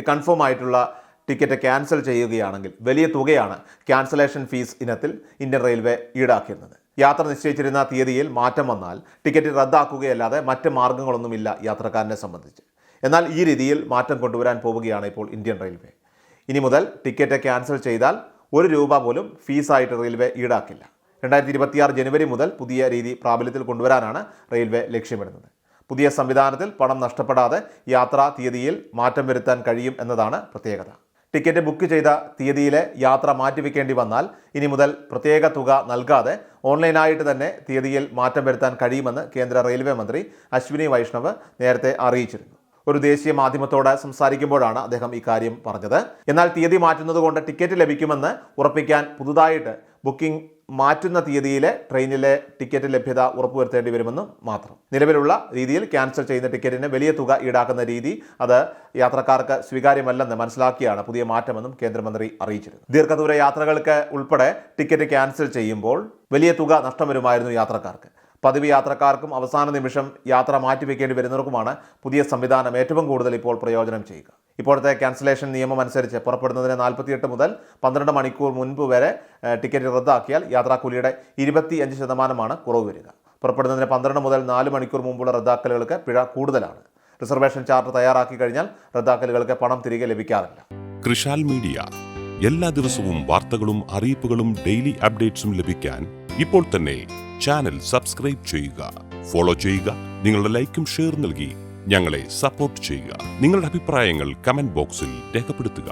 Confirm ആയിട്ടുള്ള ticket cancel ചെയ്യുകയാണെങ്കിൽ വലിയ തുകയാണ് ക്യാൻസലേഷൻ ഫീസ് ഇനത്തിൽ ഇന്ത്യൻ റെയിൽവേ ഈടാക്കുന്നത്. യാത്ര നിശ്ചയിച്ചിരുന്ന തീയതിയിൽ മാറ്റം വന്നാൽ ടിക്കറ്റ് റദ്ദാക്കുകയല്ലാതെ മറ്റ് മാർഗ്ഗങ്ങളൊന്നുമില്ല യാത്രക്കാരനെ സംബന്ധിച്ച്. എന്നാൽ ഈ രീതിയിൽ മാറ്റം കൊണ്ടുവരാൻ പോവുകയാണ് ഇപ്പോൾ ഇന്ത്യൻ റെയിൽവേ. ഇനി മുതൽ ടിക്കറ്റ് ക്യാൻസൽ ചെയ്താൽ ₹1 പോലും ഫീസായിട്ട് റെയിൽവേ ഈടാക്കില്ല. 2026 ജനുവരി മുതൽ പുതിയ രീതി പ്രാബല്യത്തിൽ കൊണ്ടുവരാനാണ് റെയിൽവേ ലക്ഷ്യമിടുന്നത്. പുതിയ സംവിധാനത്തിൽ പണം നഷ്ടപ്പെടാതെ യാത്രാ തീയതിയിൽ മാറ്റം വരുത്താൻ കഴിയും എന്നതാണ് പ്രത്യേകത. ടിക്കറ്റ് ബുക്ക് ചെയ്ത തീയതിയിലെ യാത്ര മാറ്റിവെക്കേണ്ടി വന്നാൽ ഇനി മുതൽ പ്രത്യേക തുക നൽകാതെ ഓൺലൈനായിട്ട് തന്നെ തീയതിയിൽ മാറ്റം വരുത്താൻ കഴിയുമെന്ന് കേന്ദ്ര റെയിൽവേ മന്ത്രി അശ്വിനി വൈഷ്ണവ് നേരത്തെ അറിയിച്ചിരുന്നു. ഒരു ദേശീയ മാധ്യമത്തോട് സംസാരിക്കുമ്പോഴാണ് അദ്ദേഹം ഇക്കാര്യം പറഞ്ഞത്. എന്നാൽ തീയതി മാറ്റുന്നത് കൊണ്ട് ടിക്കറ്റ് ലഭിക്കുമെന്ന് ഉറപ്പിക്കാൻ പുതുതായിട്ട് ബുക്കിംഗ് മാറ്റുന്ന തീയതിയിലെ ട്രെയിനിലെ ടിക്കറ്റ് ലഭ്യത ഉറപ്പുവരുത്തേണ്ടി വരുമെന്നും മാത്രം. നിലവിലുള്ള രീതിയിൽ ക്യാൻസൽ ചെയ്യുന്ന ടിക്കറ്റിന് വലിയ തുക ഈടാക്കുന്ന രീതി അത് യാത്രക്കാർക്ക് സ്വീകാര്യമല്ലെന്ന് മനസ്സിലാക്കിയാണ് പുതിയ മാറ്റമെന്നും കേന്ദ്രമന്ത്രി അറിയിച്ചിരുന്നു. ദീർഘദൂര യാത്രകൾക്ക് ഉൾപ്പെടെ ടിക്കറ്റ് ക്യാൻസൽ ചെയ്യുമ്പോൾ വലിയ തുക നഷ്ടം വരുമായിരുന്നു യാത്രക്കാർക്ക്. പതിവ് യാത്രക്കാർക്കും അവസാന നിമിഷം യാത്ര മാറ്റിവെക്കേണ്ടി വരുന്നവർക്കുമാണ് പുതിയ സംവിധാനം ഏറ്റവും കൂടുതൽ ഇപ്പോൾ പ്രയോജനം ചെയ്യുക. ഇപ്പോഴത്തെ ക്യാൻസലേഷൻ നിയമം അനുസരിച്ച് പുറപ്പെടുന്നതിന് 48 മുതൽ 12 മണിക്കൂർ മുൻപ് വരെ ടിക്കറ്റ് റദ്ദാക്കിയാൽ യാത്രാക്കൂലിയുടെ 25% കുറവ് വരിക. പുറപ്പെടുന്നതിന് 12 മുതൽ 4 മണിക്കൂർ മുമ്പുള്ള റദ്ദാക്കലുകൾക്ക് പിഴ കൂടുതലാണ്. റിസർവേഷൻ ചാർട്ട് തയ്യാറാക്കി കഴിഞ്ഞാൽ റദ്ദാക്കലുകൾക്ക് പണം തിരികെ ലഭിക്കാറില്ല. കൃഷാൽ മീഡിയ എല്ലാ ദിവസവും വാർത്തകളും അറിയിപ്പുകളും ഡെയിലി അപ്ഡേറ്റ്സും ലഭിക്കാൻ ഇപ്പോൾ തന്നെ ചാനൽ സബ്സ്ക്രൈബ് ചെയ്യുക, ഫോളോ ചെയ്യുക. നിങ്ങളുടെ ലൈക്കും ഷെയർ നൽകി ഞങ്ങളെ സപ്പോർട്ട് ചെയ്യുക. നിങ്ങളുടെ അഭിപ്രായങ്ങൾ കമന്റ് ബോക്സിൽ രേഖപ്പെടുത്തുക.